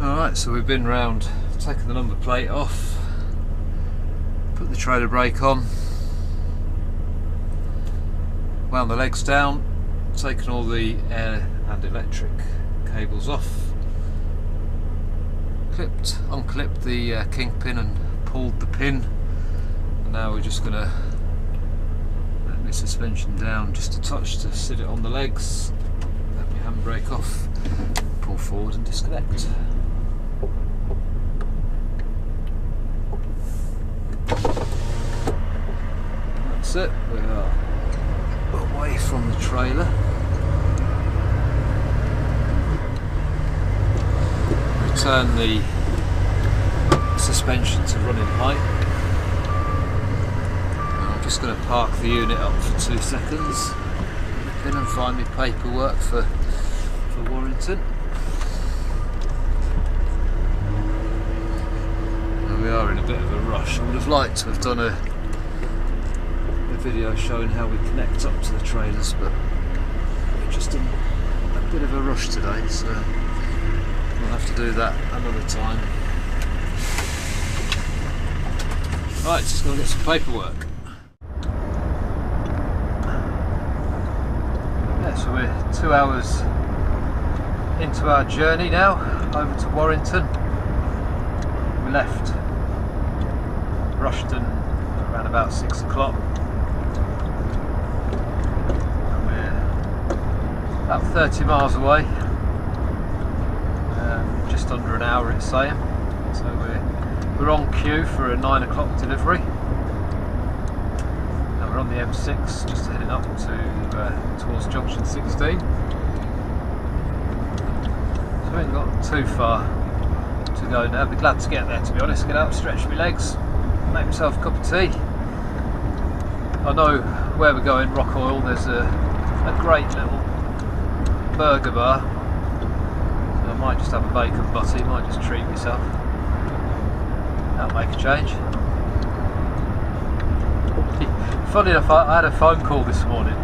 Alright, so we've been round, taken the number plate off, put the trailer brake on, wound the legs down, taken all the air and electric cables off, unclipped the kingpin and pulled the pin, and now we're just going to let the suspension down just a touch to sit it on the legs, let the handbrake off, pull forward and disconnect. That's it, we are away from the trailer. Return the suspension to running height. And I'm just going to park the unit up for 2 seconds, nip in and find me paperwork for Warrington. And we are in a bit of a rush. I would have liked to have done a video showing how we connect up to the trailers, but we're just in a bit of a rush today, so we'll have to do that another time. Right, just going to get some paperwork. Yeah, so we're 2 hours into our journey now over to Warrington. We left Rushden around about 6 o'clock. About 30 miles away, just under an hour it's saying, so we're on queue for a 9 o'clock delivery. Now we're on the M6 just heading up to towards junction 16, so we ain't got too far to go now. I'd be glad to get there, to be honest, get out, stretch my legs, make myself a cup of tea. I know where we're going, Rock Oil, there's a great little burger bar, so I might just have a bacon butty, might just treat myself. That'll make a change. Funny enough, I had a phone call this morning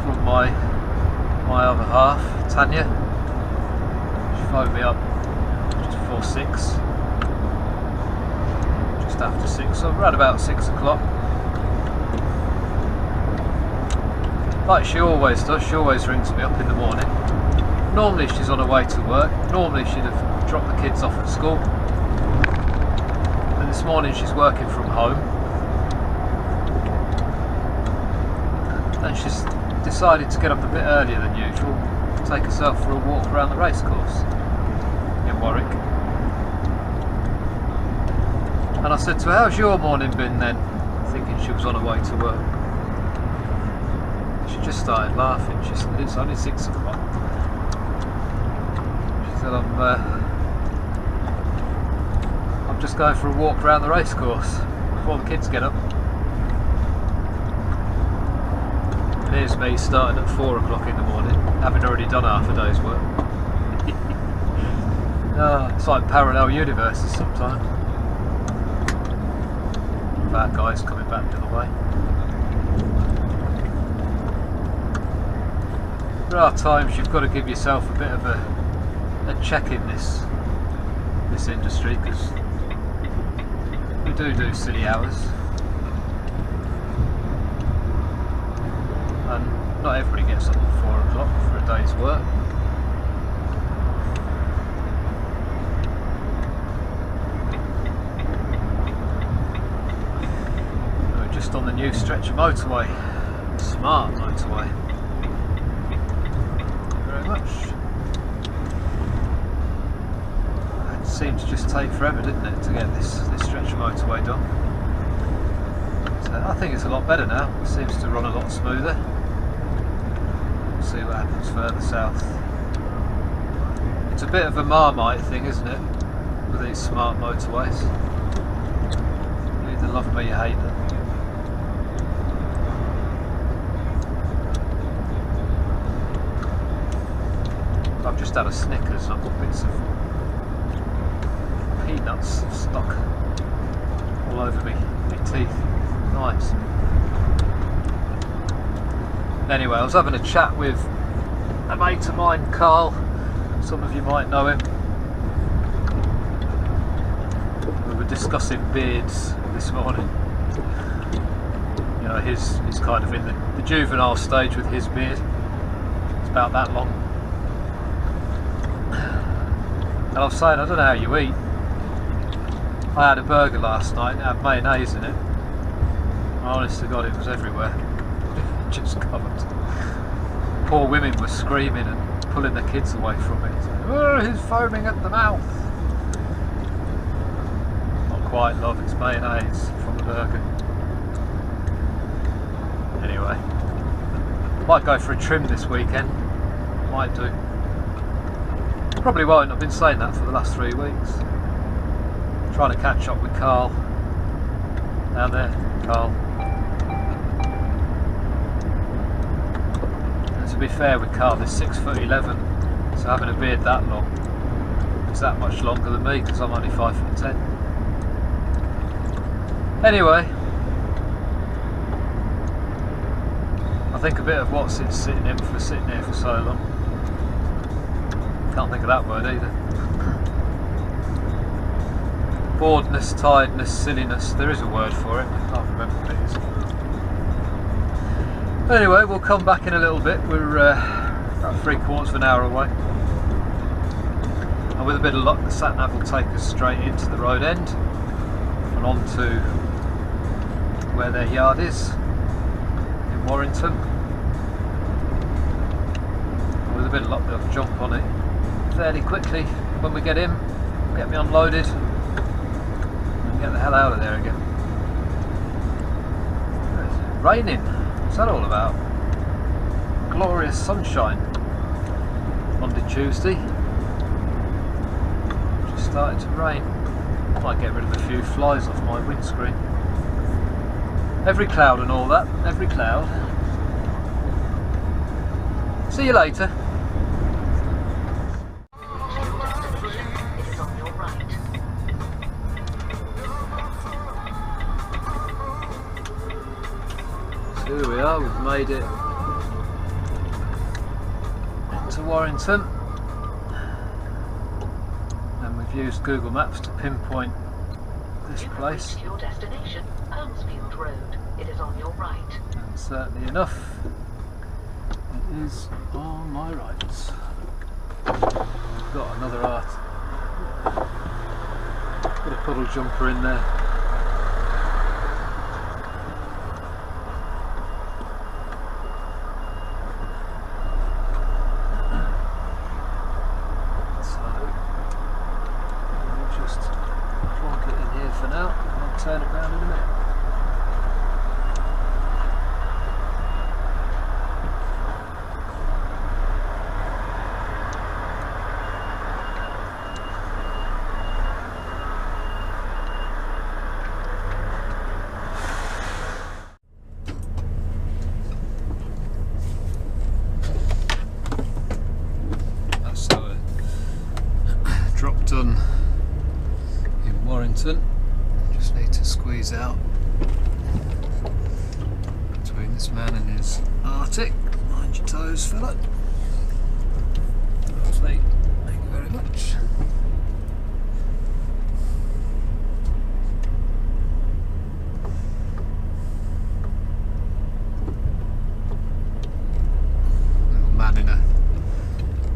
from my other half, Tanya. She phoned me up just before 6, just after 6, so around about 6 o'clock. Like she always does, she always rings me up in the morning. Normally she's on her way to work, normally she'd have dropped the kids off at school. And this morning she's working from home. And she's decided to get up a bit earlier than usual, take herself for a walk around the racecourse in Warwick. And I said to her, how's your morning been then? Thinking she was on her way to work. She just started laughing. She said, it's only 6 o'clock. She said, I'm just going for a walk around the racecourse before the kids get up. And here's me starting at 4 o'clock in the morning, having already done half a day's work. It's like parallel universes sometimes. That guy's coming back the other way. There are times you've got to give yourself a bit of a check in this industry, because we do silly hours, and not everybody gets up at 4 o'clock for a day's work. We're just on the new stretch of motorway, smart motorway. Much. It seemed to just take forever, didn't it, to get this stretch of motorway done. So I think it's a lot better now. It seems to run a lot smoother. We'll see what happens further south. It's a bit of a Marmite thing, isn't it, with these smart motorways. You either love them or you hate them. I've just had a Snickers and I've got bits of peanuts stuck all over me teeth. Nice. Anyway, I was having a chat with a mate of mine, Carl. Some of you might know him. were discussing beards this morning. You know, he's kind of in the juvenile stage with his beard. It's about that long. And I was saying, I don't know how you eat. I had a burger last night, it had mayonnaise in it. Honest to God, it was everywhere. Just covered. Poor women were screaming and pulling the kids away from it. Oh, he's foaming at the mouth. Not quite, love, it's mayonnaise from the burger. Anyway, might go for a trim this weekend. Might do. Probably won't, I've been saying that for the last 3 weeks. Trying to catch up with Carl. Down there, Carl. And to be fair with Carl, he's 6'11", so having a beard that long is that much longer than me, because I'm only 5'10". Anyway, I think a bit of what's it sitting here for so long. Can't think of that word either. Boredness, tiredness, silliness. There is a word for it. I can't remember what it is. Anyway, we'll come back in a little bit. We're about 3/4 of an hour away. And with a bit of luck, the sat-nav will take us straight into the road end and on to where their yard is in Warrington. And with a bit of luck, they'll jump on it fairly quickly when we get in, get me unloaded and get the hell out of there again. It's raining, what's that all about? Glorious sunshine. Monday, Tuesday, just started to rain. Might get rid of a few flies off my windscreen. Every cloud and all that, every cloud. See you later. Here we are, we've made it into Warrington, and we've used Google Maps to pinpoint this place. Your destination, Holmesfield Road. It is on your right. And certainly enough, it is on my right. We've got another art. Got a puddle jumper in there. Turn it round in a minute. That's a drop done in Warrington. Just need to squeeze out between this man and his Arctic. Mind your toes, fella. Lovely. Thank you very much. Little man in a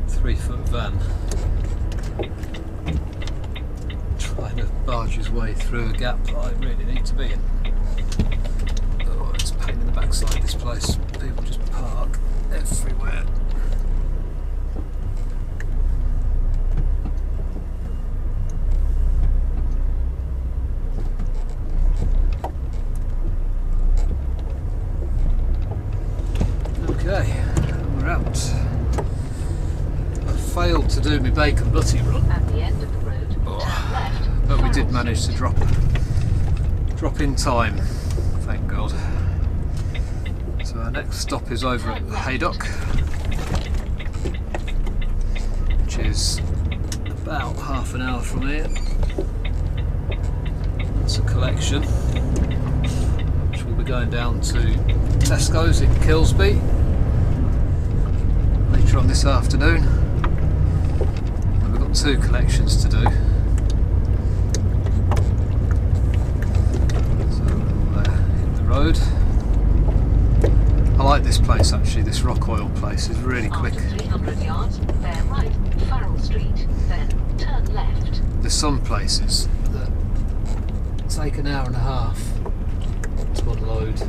3-foot van. Trying to barge his way through a gap that I really need to be in. Oh, it's a pain in the backside, this place. People just park everywhere. Okay, we're out. I failed to do my bacon butty run. At the end of the road, turn left. But we did manage to drop in time, thank God. So our next stop is over at the Haydock, which is about half an hour from here. That's a collection, which will be going down to Tesco's in Kilsby later on this afternoon. And we've got 2 collections to do. road. I like this place actually, this rock oil place is really quick. After 300 yards, bear right, Farrell Street, then turn left. There's some places that take an hour and a half to unload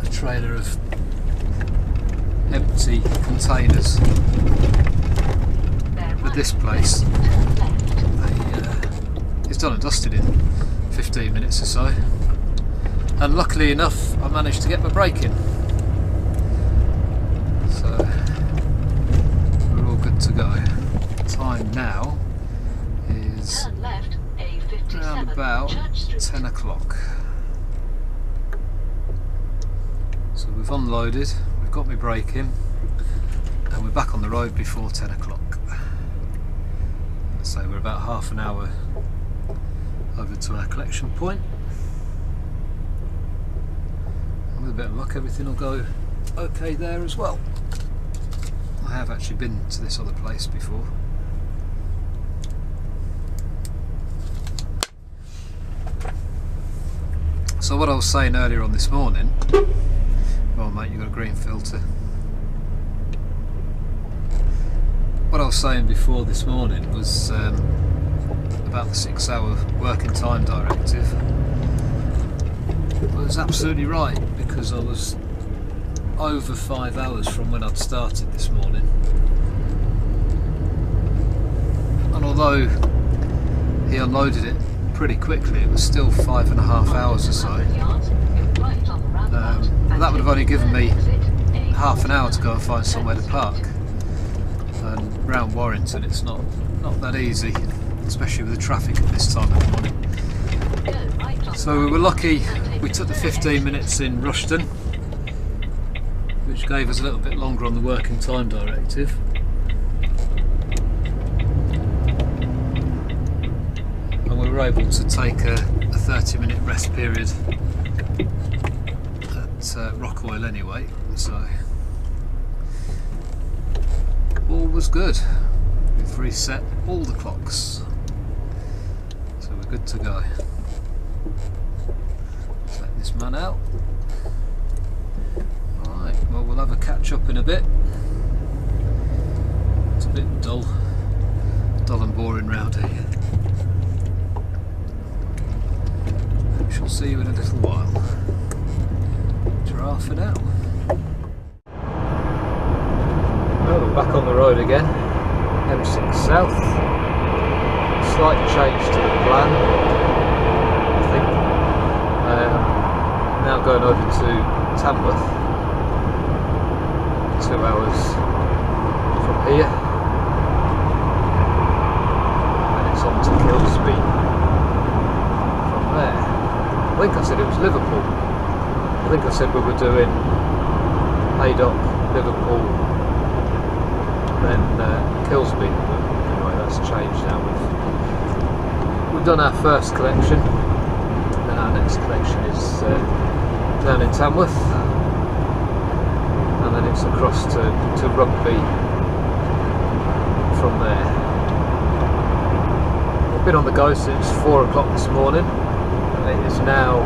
a trailer of empty containers. But this place, it's done and dusted in 15 minutes or so. And luckily enough, I managed to get my brake in. So we're all good to go. Time now is Turn left, A57, around about Church Street. 10 o'clock. So we've unloaded, we've got my brake in, and we're back on the road before 10 o'clock. So we're about half an hour over to our collection point. And with a bit of luck, everything will go okay there as well. I have actually been to this other place before. So what I was saying earlier on this morning, well mate, you've got a green filter. What I was saying before this morning was about the 6-hour working time directive. I was absolutely right, because I was over 5 hours from when I'd started this morning. And although he unloaded it pretty quickly, it was still 5.5 hours or so. That would have only given me half an hour to go and find somewhere to park. And round Warrington it's not that easy, especially with the traffic at this time of the morning. So we were lucky we took the 15 minutes in Rushden, which gave us a little bit longer on the working time directive. And we were able to take a 30-minute rest period at Rockoil anyway, so all was good. We've reset all the clocks, so we're good to go. Let's let this man out. Alright, well we'll have a catch up in a bit. It's a bit dull and boring round here. We shall see you in a little while. Ta-ra for now. Well, we're back on the road again, M6 South. Slight change to the plan, I think. Now going over to Tamworth, 2 hours from here, and it's on to Kilsby from there. I think I said it was Liverpool. I think I said we were doing Haydock, Liverpool, then Kilsby, but anyway that's changed now. We've done our first collection, and our next collection is down in Tamworth, and then it's across to Rugby from there. We've been on the go since 4 o'clock this morning, and it is now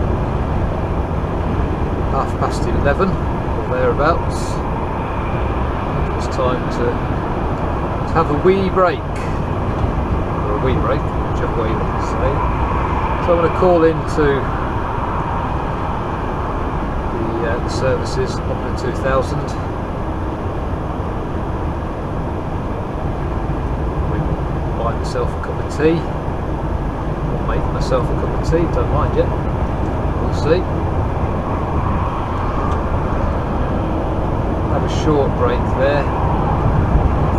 11:30 or thereabouts. It's time to have a wee break, or a wee break, whichever way you want to say. So I'm going to call into the services up to 2000. Buy myself a cup of tea, or make myself a cup of tea, don't mind yet, we'll see. Have a short break there,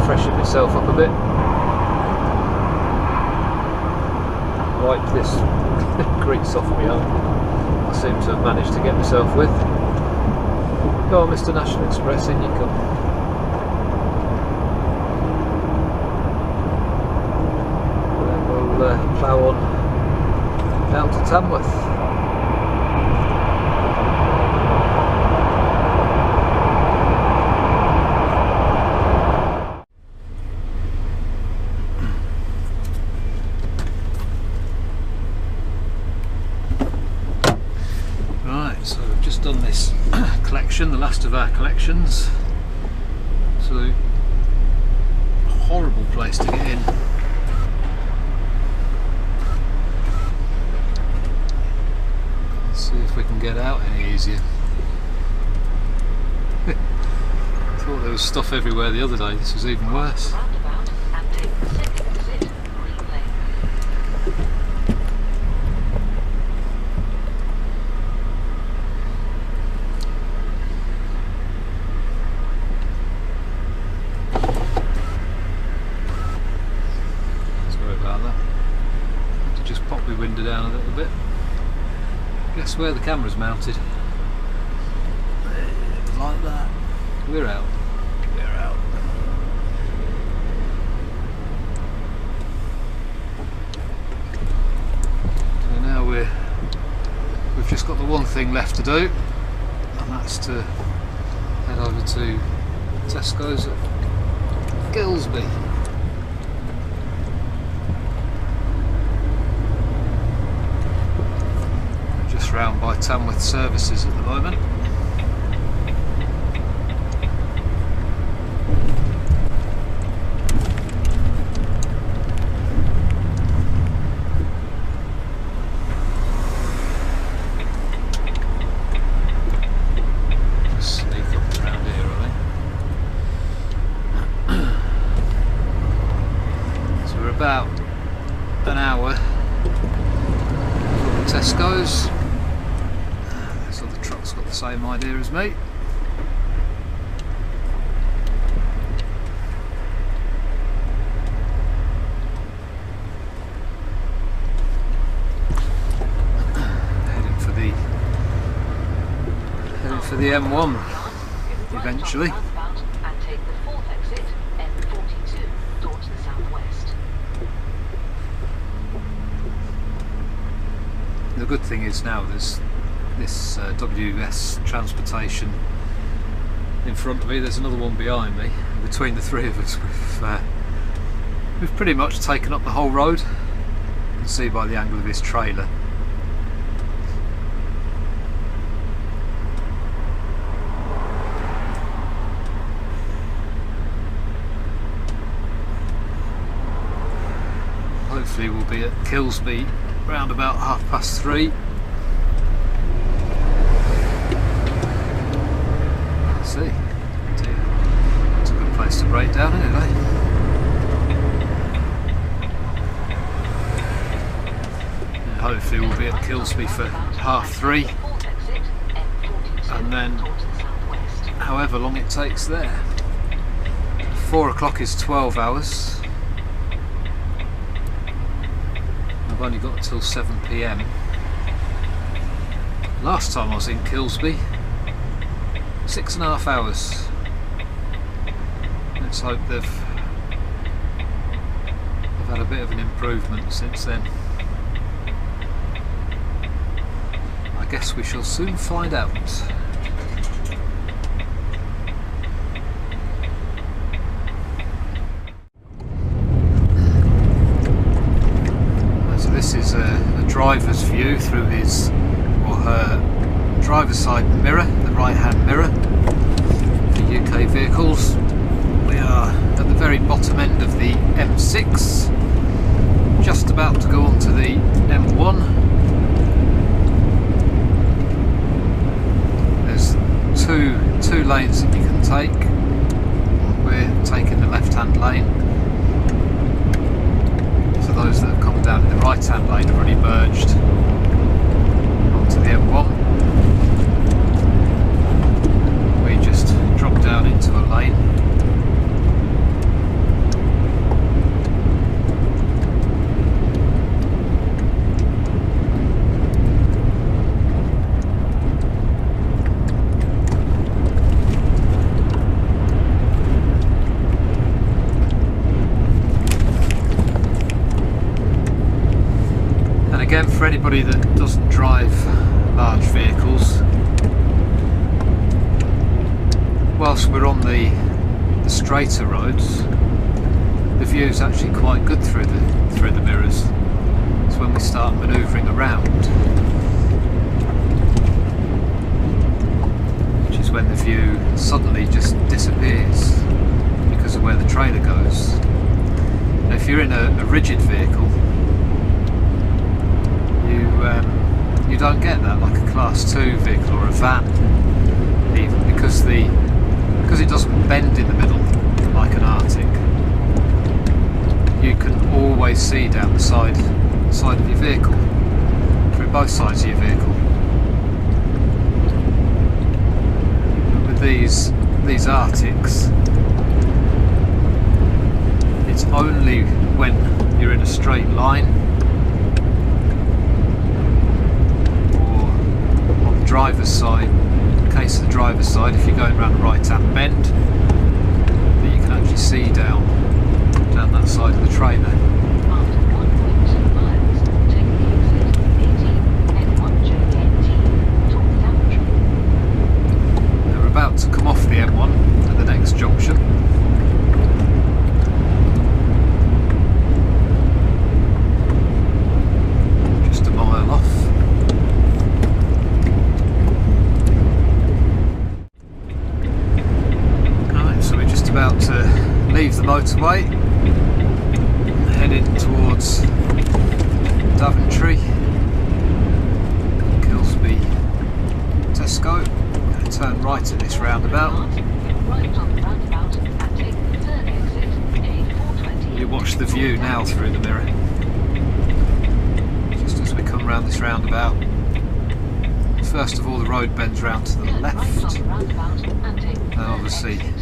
freshen myself up a bit, wipe this grease off my arm I seem to have managed to get myself with. Go on Mr. National Express, in you come. And then we'll plough on down to Tamworth. collection, the last of our collections. Absolute horrible place to get in. Let's see if we can get out any easier. Thought there was stuff everywhere the other day, this was even worse. Sorry about that. Had to just pop my window down a little bit. Guess where the camera's mounted? Like that. We're out. We're out. So now we've just got the one thing left to do, and that's to head over to Tesco's at Gilsby. We're just round by Tamworth Services at the moment. About an hour from Tesco's. This other truck's got the same idea as me. Heading for the M1 eventually. The good thing is now there's this WS transportation in front of me, there's another one behind me. Between the three of us we've pretty much taken up the whole road. You can see by the angle of his trailer. Hopefully we'll be at Kilsby round about 3:30. Let's see. It's a good place to break down, isn't it, eh? And hopefully we'll be at Kilsby for 3:30, and then however long it takes there. 4 o'clock is 12 hours. I've only got till 7 PM. Last time I was in Kilsby, 6.5 hours. Let's hope they've had a bit of an improvement since then. I guess we shall soon find out. This is a driver's view through his or her driver's side mirror, the right hand mirror for UK vehicles. We are at the very bottom end of the M6, just about to go on to the M1. There's two lanes that you can take. We're taking the left hand lane. Those that have come down in the right hand lane have already merged onto the M1. We just drop down into a lane. Again, for anybody that doesn't drive large vehicles, whilst we're on the straighter roads, the view is actually quite good through the mirrors. It's when we start manoeuvring around, which is is when the view suddenly just disappears because of where the trailer goes. Now, if you're in a rigid vehicle, you don't get that, like a Class 2 vehicle or a van, even because it doesn't bend in the middle like an Arctic. You can always see down the side of your vehicle, through both sides of your vehicle. But with these Arctics, it's only when you're in a straight line or on the driver's side, in the case of the driver's side, if you're going around the right hand bend, that you can actually see down that side of the trailer. After 1.2 miles, take the exit 18 M1JNT towards Daventry. We're about to come off the M1 at the next junction. Just a mile off. Right, so we're just about to leave the motorway, heading towards Daventry, Kilsby, Tesco. I'm going to turn right at this roundabout. Right on the roundabout and take the third exit A428. You watch the view now through the mirror. Just as we come round this roundabout. First of all, the road bends round to the Turn right on left, the roundabout and take the and third obviously exit.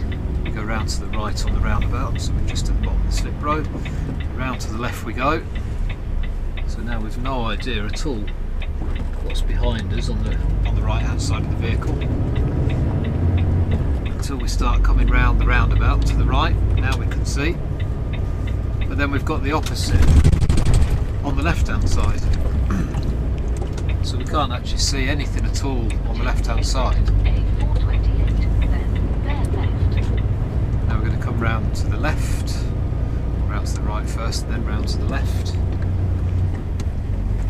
we go round to the right on the roundabout, so we're just at the bottom of the slip road. Round to the left we go. So now we've no idea at all what's behind us on the right hand side of the vehicle until we start coming round the roundabout to the right. Now we can see, but then we've got the opposite on the left hand side, so we can't actually see anything at all on the left hand side. A428, then bear left. Now we're going to come round to the left, round to the right first, then round to the left.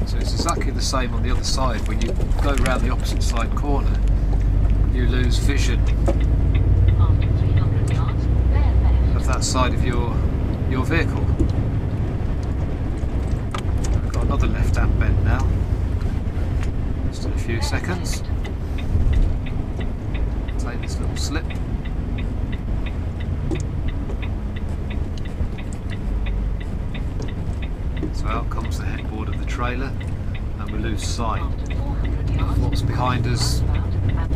So it's exactly the same on the other side. When you go round the opposite side corner, you lose vision After 300 yards, bear left. of that side of your vehicle. We've got another left hand bend now. Just in a few seconds. Take this little slip. So out comes the headboard of the trailer, and we lose sight After 400 yards, of what's behind us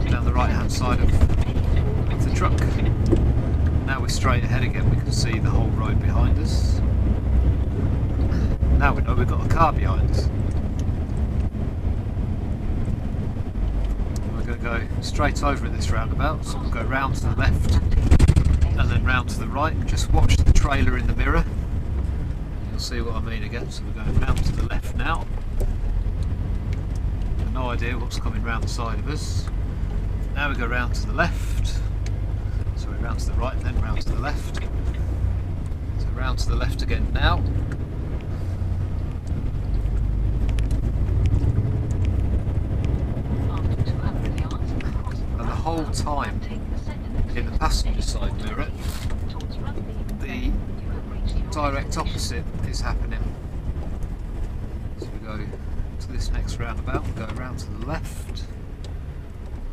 down the right hand side of the truck. Now we're straight ahead again, we can see the whole road behind us. Now we know we've got a car behind us. We're going to go straight over at this roundabout, so we'll go round to the left and then round to the right, and just watch the trailer in the mirror. You'll see what I mean again. So we're going round to the left now. We've no idea what's coming round the side of us. Now we go round to the left. So we're round to the right and then round to the left. So round to the left again now. after 200 yards, cross And the whole roundabout time and take the second exit in the passenger side mirror, towards Rugby. the You have reached your direct destination. opposite is happening. So we go to this next roundabout, we go round to the left.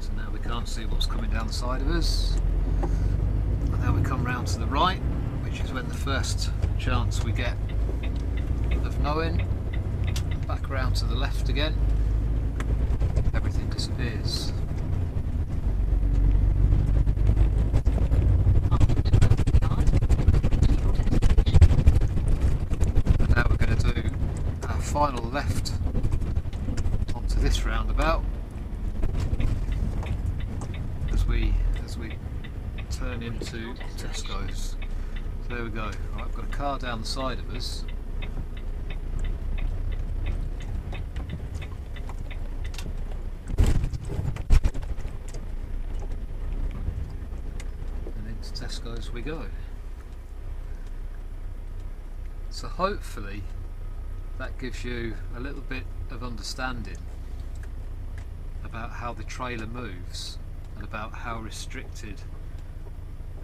So now we can't see what's coming down the side of us. And now we come round to the right, which is when the first chance we get of knowing. Back round to the left again. Everything disappears. After 200 yards, to your destination. And now we're going to do our final left onto this roundabout as we turn into Tesco's. So there we go. Right, I've got a car down the side of us. And into Tesco's we go. So hopefully that gives you a little bit of understanding about how the trailer moves and about how restricted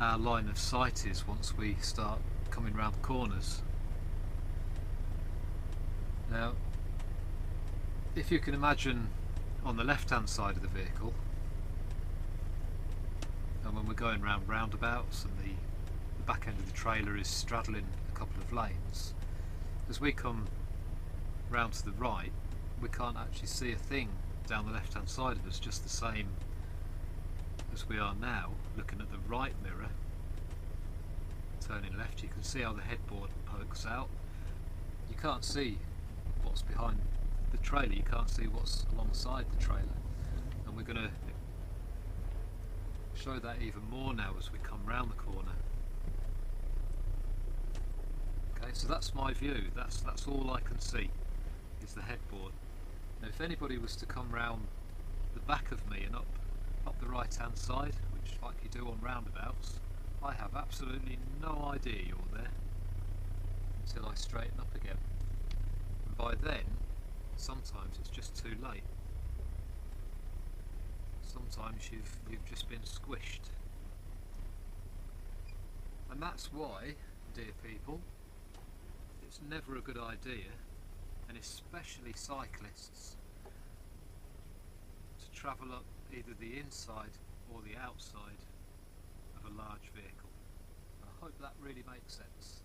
our line of sight is once we start coming round corners. Now, if you can imagine on the left hand side of the vehicle, and when we're going round roundabouts and the back end of the trailer is straddling a couple of lanes, as we come round to the right we can't actually see a thing down the left hand side of us, just the same as we are now looking at the right mirror. Turning left, you can see how the headboard pokes out. You can't see what's behind the trailer, you can't see what's alongside the trailer, and we're going to show that even more now as we come round the corner. Okay, so that's my view, that's all I can see is the headboard. Now if anybody was to come round the back of me and up the right hand side, which like you do on roundabouts, I have absolutely no idea you're there until I straighten up again, and by then sometimes it's just too late. Sometimes you've just been squished. And that's why, dear people, it's never a good idea, and especially cyclists, to travel up either the inside or the outside of a large vehicle. I hope that really makes sense.